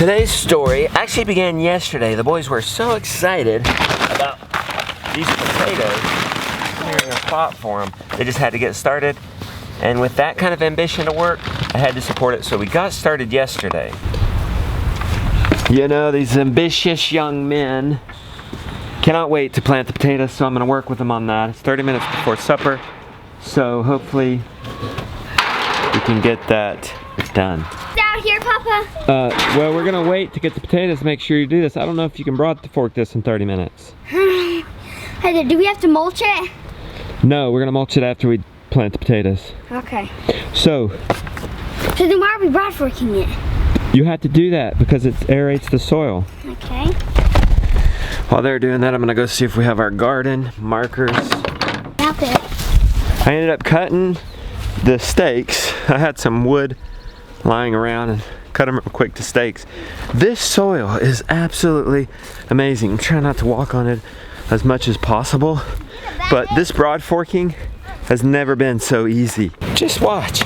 Today's story actually began yesterday. The boys were so excited about these potatoes, clearing a spot for them. They just had to get started. And with that kind of ambition to work, I had to support it. So we got started yesterday. You know, these ambitious young men cannot wait to plant the potatoes, so I'm going to work with them on that. It's 30 minutes before supper, so hopefully we can get that done. Down here, Papa. Well, we're gonna wait to get the potatoes. Make sure you do this. I don't know if you can fork this in 30 minutes. Hey, do we have to mulch it? No, we're gonna mulch it after we plant the potatoes. Okay. So then why are we broad forking it? you have to do that because it aerates the soil. Okay. While they're doing that, I'm gonna go see if we have our garden markers. Okay. I ended up cutting the stakes. I had some wood lying around and cut them real quick to stakes. This soil is absolutely amazing. I'm trying not to walk on it as much as possible, but this broad forking has never been so easy. Just watch.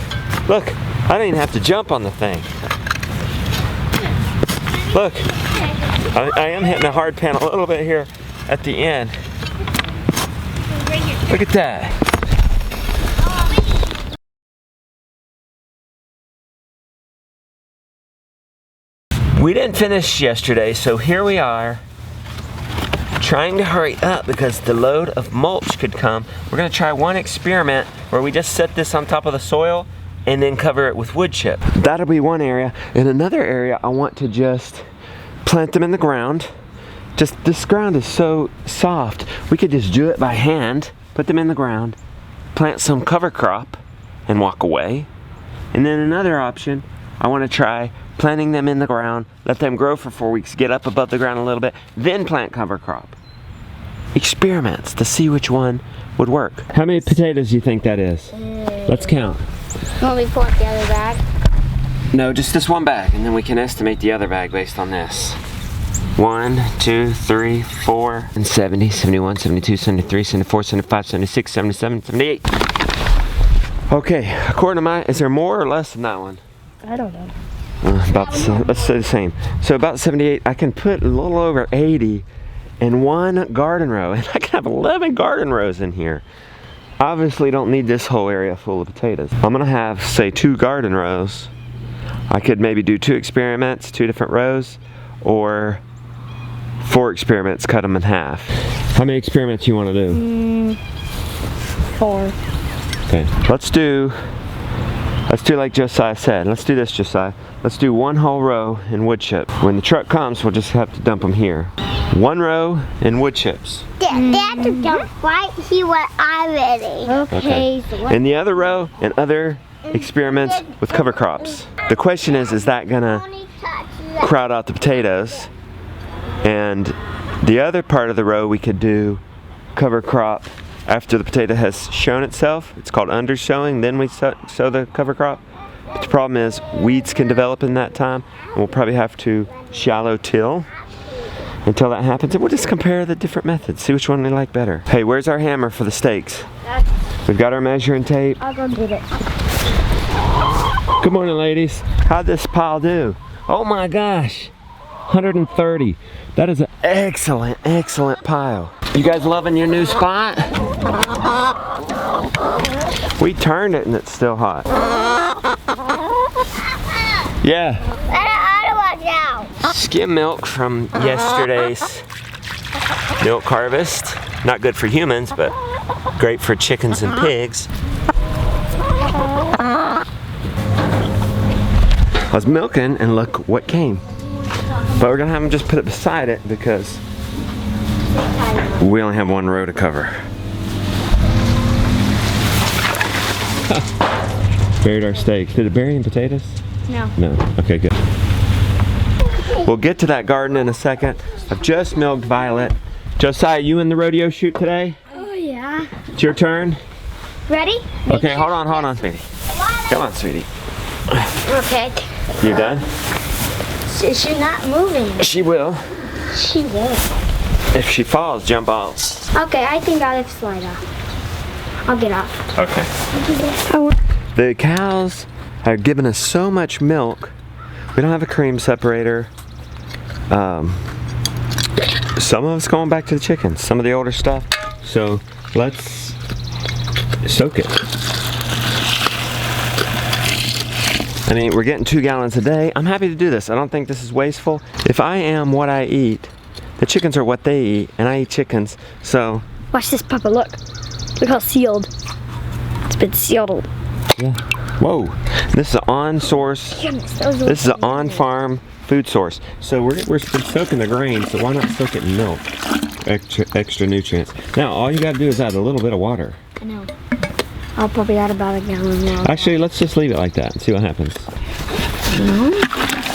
Look, I didn't even have to jump on the thing. Look, I am hitting a hard pan a little bit here at the end. Look at that. We didn't finish yesterday, so here we are trying to hurry up because the load of mulch could come. We're gonna try one experiment where we just set this on top of the soil and then cover it with wood chip. That'll be one area. In another area, I want to just plant them in the ground. Just, this ground is so soft. We could just do it by hand, put them in the ground, plant some cover crop, and walk away. And then another option, I want to try planting them in the ground, let them grow for 4 weeks, get up above the ground a little bit, then plant cover crop. Experiments to see which one would work. How many potatoes do you think that is? Let's count. Want me to pull up the other bag? No, just this one bag, and then we can estimate the other bag based on this. 1, 2, 3, 4, and 70, 71, 72, 73, 74, 75, 76, 77, 78. Okay, according to is there more or less than that one? I don't know. Let's say the same. So about 78, I can put a little over 80 in one garden row, and I can have 11 garden rows in here. Obviously don't need this whole area full of potatoes. I'm gonna have, say, 2 garden rows. I could maybe do 2 experiments, 2 different rows, or 4 experiments, cut them in half. How many experiments you want to do? 4. Okay, let's do like Josiah said. Let's do this, Josiah. Let's do 1 whole row in wood chip. When the truck comes, we'll just have to dump them here. 1 row in wood chips. They have to dump right here where I'm ready. Okay. So in the other row, and other experiments with cover crops. The question is that gonna crowd out the potatoes? And the other part of the row, we could do cover crop after the potato has shown itself. It's called undershowing. Then we sow the cover crop. But the problem is weeds can develop in that time, and we'll probably have to shallow till until that happens. And we'll just compare the different methods, see which one we like better. Hey, where's our hammer for the stakes? We've got our measuring tape. I'll go get it. Good morning, ladies. How'd this pile do? Oh my gosh, 130. That is an excellent, excellent pile. You guys loving your new spot? We turned it and it's still hot. Yeah. Skim milk from yesterday's milk harvest. Not good for humans, but great for chickens and pigs. I was milking and look what came. But we're gonna have them just put it beside it because we only have 1 row to cover. Buried our steak. Did it bury in potatoes? No. No. Okay, good. We'll get to that garden in a second. I've just milked Violet. Josiah, you in the rodeo shoot today? Oh yeah. It's your turn. Ready? Okay, hold on, sweetie. Come on, sweetie. Okay. You done? She's not moving. She will. She will. If she falls, jump off. Okay, I think I'll slide off. I'll get off. Okay. The cows are giving us so much milk. We don't have a cream separator. Some of it's going back to the chickens, some of the older stuff. So let's soak it. I mean, we're getting 2 gallons a day. I'm happy to do this. I don't think this is wasteful. If I am what I eat, the chickens are what they eat, and I eat chickens, so. Watch this, Papa, look. Look how sealed. It's been sealed. Yeah. Whoa. This is an on-source, this is an on-farm food source. So we're been soaking the grain, so why not soak it in milk? Extra nutrients. Now, all you gotta do is add a little bit of water. I know. I'll probably add about a gallon now. Actually, let's just leave it like that and see what happens.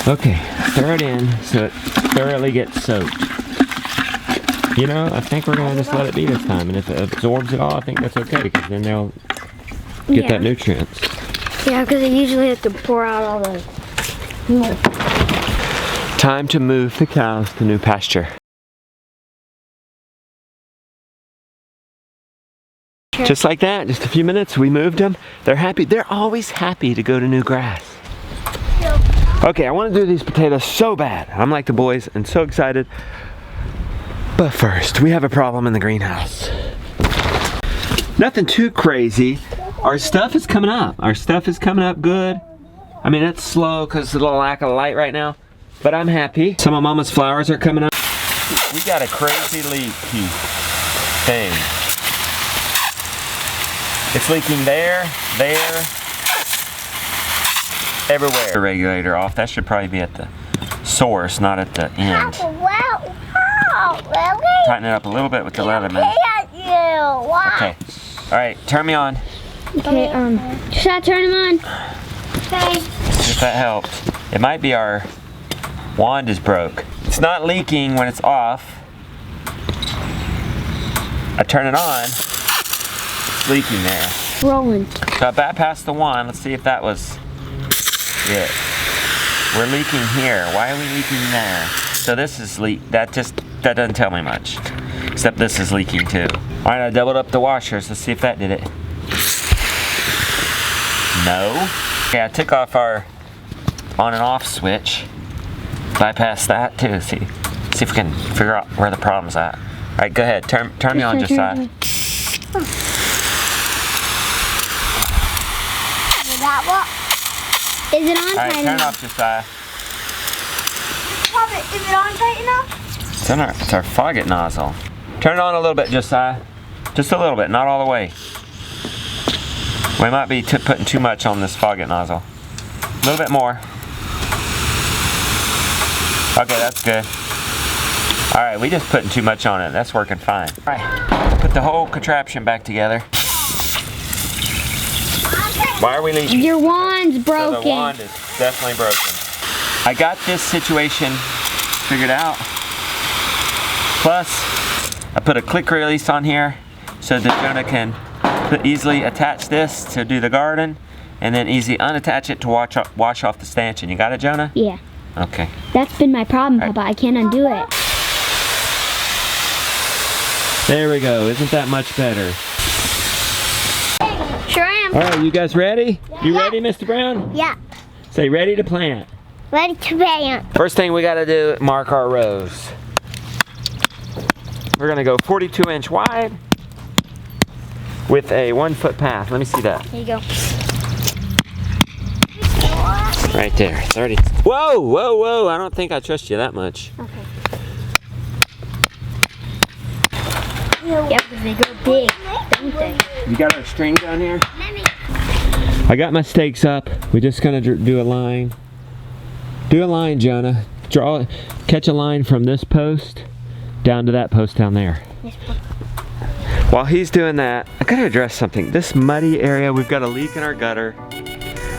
Okay, throw it in so it thoroughly gets soaked. You know, I think we're gonna just let it be this time, and if it absorbs it all, I think that's okay, because then they'll get that nutrients. Yeah, because they usually have to pour out all the milk. Time to move the cows to new pasture. Just like that, just a few minutes, we moved them. They're happy. They're always happy to go to new grass. Okay, I want to do these potatoes so bad. I'm like the boys and so excited. But first, we have a problem in the greenhouse. Nothing too crazy. Our stuff is coming up. Our stuff is coming up good. I mean, it's slow because of the lack of light right now, but I'm happy. Some of Mama's flowers are coming up. We got a crazy leak thing. It's leaking there, everywhere. The regulator off. That should probably be at the source, not at the end. Really? Tighten it up a little bit with the Leatherman. Okay. All right, turn me on. Okay, should I turn him on? Okay. If that helps. It might be our wand is broke. It's not leaking when it's off. I turn it on. It's leaking there. Rolling. So I bypassed the wand. Let's see if that was it. We're leaking here. Why are we leaking there? So this is that doesn't tell me much. Except this is leaking too. All right, I doubled up the washers. Let's see if that did it. No. Okay, I took off our on and off switch. Bypass that too. See if we can figure out where the problem's at. All right, go ahead. Turn me on, Josiah. Is that what? Is it on tight enough? All right, turn it off, Josiah. Is it on tight enough? It's our faucet nozzle. Turn it on a little bit, Josiah. Just a little bit, not all the way. We might be putting too much on this faucet nozzle. A little bit more. Okay, that's good. All right, we just putting too much on it. That's working fine. All right, put the whole contraption back together. Why are we leaking? Your wand's broken. So the wand is definitely broken. I got this situation figured out. Plus, I put a click release on here so that Jonah can easily attach this to do the garden, and then easily unattach it to wash off the stanchion. You got it, Jonah? Yeah. Okay. That's been my problem, Papa. I can't undo it. There we go. Isn't that much better? Sure am. All right, you guys ready? You ready, Mr. Brown? Yeah. Say ready to plant. Ready to plant. First thing we got to do, mark our rows. We're gonna go 42-inch wide with a 1-foot path. Let me see that. Here you go. Right there, 30. Whoa, whoa, whoa! I don't think I trust you that much. Okay. Yep, because they go big, don't they? You got our string down here? I got my stakes up. We're just gonna do a line. Do a line, Jonah. Catch a line from this post down to that post down there. Yes, While he's doing that, I gotta address something. This muddy area, we've got a leak in our gutter.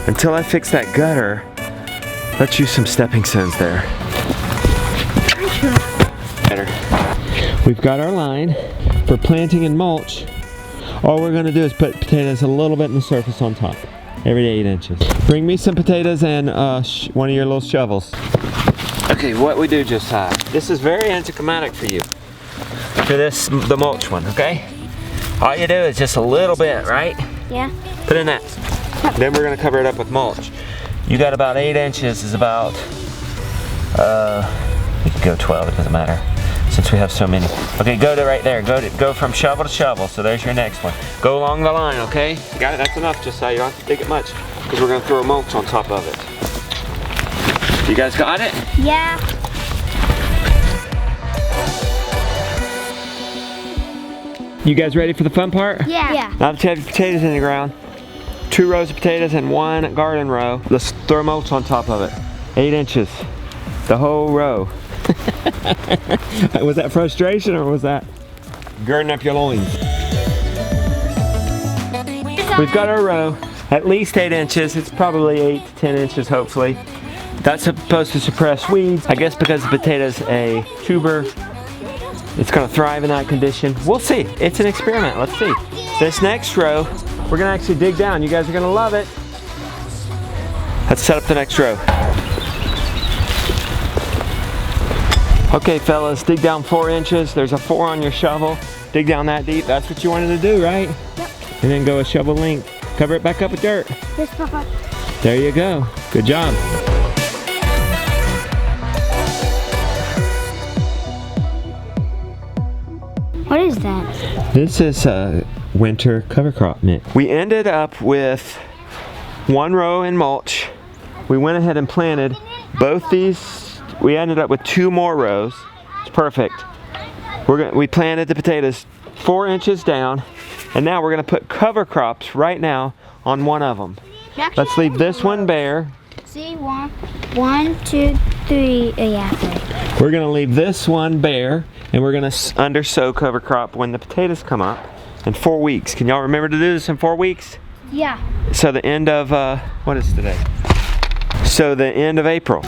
Until I fix that gutter, let's use some stepping stones there. Better. We've got our line for planting and mulch. All we're gonna do is put potatoes a little bit in the surface on top, every 8 inches. Bring me some potatoes and one of your little shovels. Okay, what we do, Josiah, this is very anticlimactic for you. For the mulch one, okay? All you do is just a little bit, right? Yeah. Put in that. Then we're gonna cover it up with mulch. You got about 8 inches is about You can go 12, it doesn't matter. Since we have so many. Okay, go to right there. Go from shovel to shovel. So there's your next one. Go along the line, okay? You got it? That's enough, Josiah. You don't have to dig it much. Because we're gonna throw mulch on top of it. You guys got it? Yeah. You guys ready for the fun part? Yeah. Now that you have your potatoes in the ground, 2 rows of potatoes and 1 garden row. Let's throw mulch on top of it. 8 inches, the whole row. Was that frustration or was that girding up your loins? We've got our row, at least 8 inches. It's probably 8 to 10 inches, hopefully. That's supposed to suppress weeds. I guess because the potato's a tuber, it's gonna thrive in that condition. We'll see. It's an experiment. Let's see. This next row, we're gonna actually dig down. You guys are gonna love it. Let's set up the next row. Okay, fellas, dig down 4 inches. There's a 4 on your shovel. Dig down that deep. That's what you wanted to do, right? Yep. And then go a shovel length. Cover it back up with dirt. Yes, Papa. There you go. Good job. What is that? This is a winter cover crop mix. We ended up with 1 row in mulch. We went ahead and planted both these. We ended up with 2 more rows. It's perfect. We planted the potatoes 4 inches down, and now we're gonna put cover crops right now on one of them. Let's leave this one bare. See, 1, 2, 3. Yeah, 3. We're gonna leave this one bare, and we're gonna undersow cover crop when the potatoes come up in 4 weeks. Can y'all remember to do this in 4 weeks? Yeah. So the end of, what is today? So the end of April.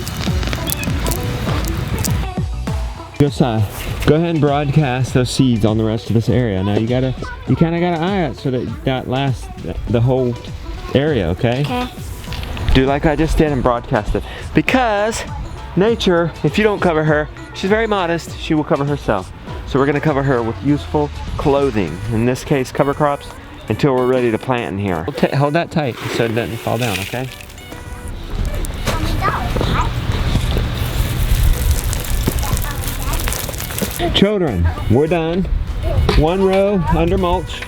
Josiah, go ahead and broadcast those seeds on the rest of this area. Now you kind of gotta eye it so that lasts the whole area, okay? Okay. Do like I just did and broadcast it. Because nature, if you don't cover her, she's very modest, she will cover herself. So we're gonna cover her with useful clothing. In this case, cover crops, until we're ready to plant in here. Hold that tight so it doesn't fall down, okay? Children, we're done. 1 row under mulch,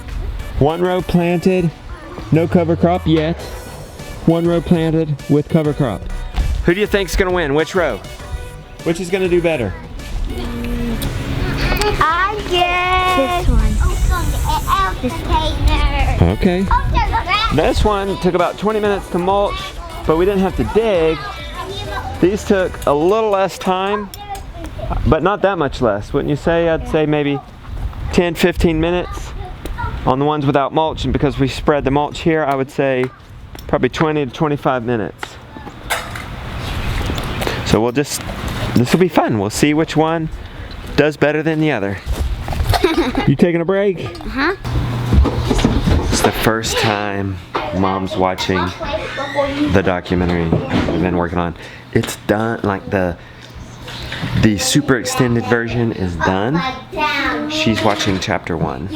1 row planted, no cover crop yet. 1 row planted with cover crop. Who do you think's gonna win? Which row? Which is gonna do better? I guess this one. Okay. This one took about 20 minutes to mulch, but we didn't have to dig. These took a little less time, but not that much less, wouldn't you say? I'd say maybe 10, 15 minutes on the ones without mulch, and because we spread the mulch here, I would say probably 20 to 25 minutes. So this will be fun. We'll see which one does better than the other. You taking a break? Uh-huh. It's the first time Mom's watching the documentary we've been working on. It's done, like the super extended version is done. She's watching chapter 1.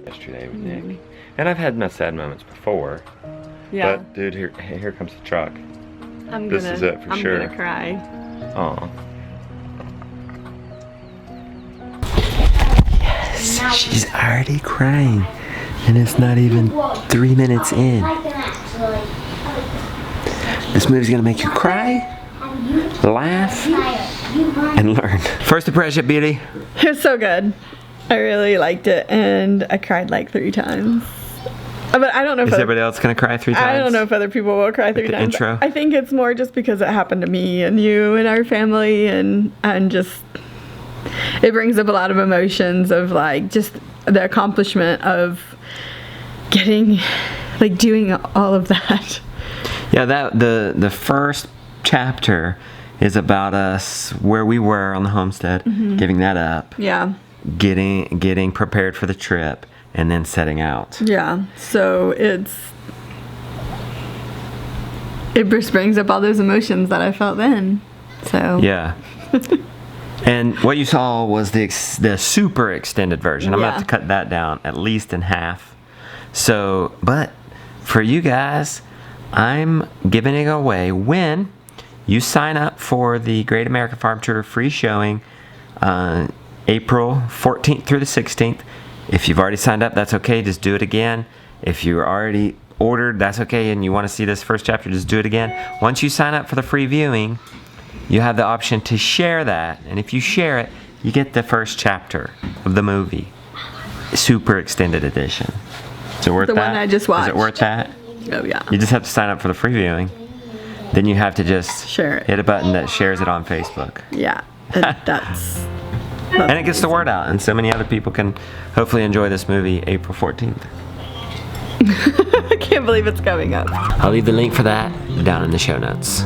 Yesterday with Nick. And I've had my sad moments before. Yeah. But dude, here comes the truck. This is it for sure. I'm gonna cry. Aw. Yes, she's already crying. And it's not even 3 minutes in. This movie's gonna make you cry, laugh, and learn. First impression, Beauty? It was so good. I really liked it, and I cried like 3 times. But I don't know if Is everybody else gonna cry 3 times? I don't know if other people will cry 3 the times. intro? I think it's more just because it happened to me and you and our family, and just it brings up a lot of emotions of like just the accomplishment of getting, like, doing all of that. Yeah, the first chapter is about us where we were on the homestead, giving that up. Yeah. Getting prepared for the trip, and then setting out. Yeah. So it just brings up all those emotions that I felt then. So Yeah. And what you saw was the super extended version. I'm gonna have to cut that down at least in half. So, but for you guys, I'm giving it away when you sign up for the Great American Farm Tour free showing April 14th through the 16th. If you've already signed up, that's okay, just do it again. If you're already ordered, that's okay, and you want to see this first chapter, just do it again. Once you sign up for the free viewing, you have the option to share that, and if you share it, you get the first chapter of the movie. Super extended edition. Is it worth that? The one I just watched. Is it worth that? Oh yeah. You just have to sign up for the free viewing. Then you have to just Share it. hit a button that shares it on Facebook. Yeah. That's And it gets the word out, and so many other people can hopefully enjoy this movie April 14th. I can't believe it's coming up. I'll leave the link for that down in the show notes.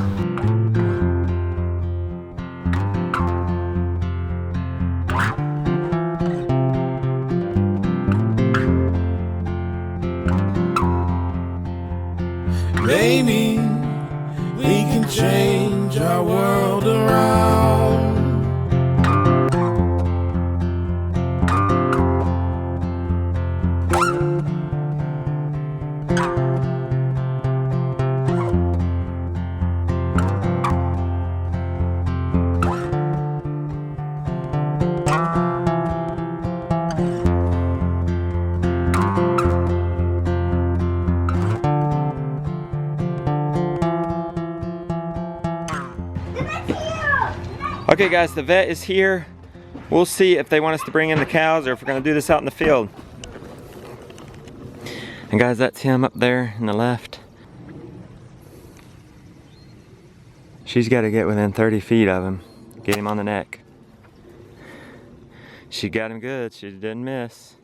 Maybe we can change our world around. Okay guys, the vet is here. We'll see if they want us to bring in the cows or if we're gonna do this out in the field. And guys, that's him up there in the left. She's gotta get within 30 feet of him. Get him on the neck. She got him good, she didn't miss.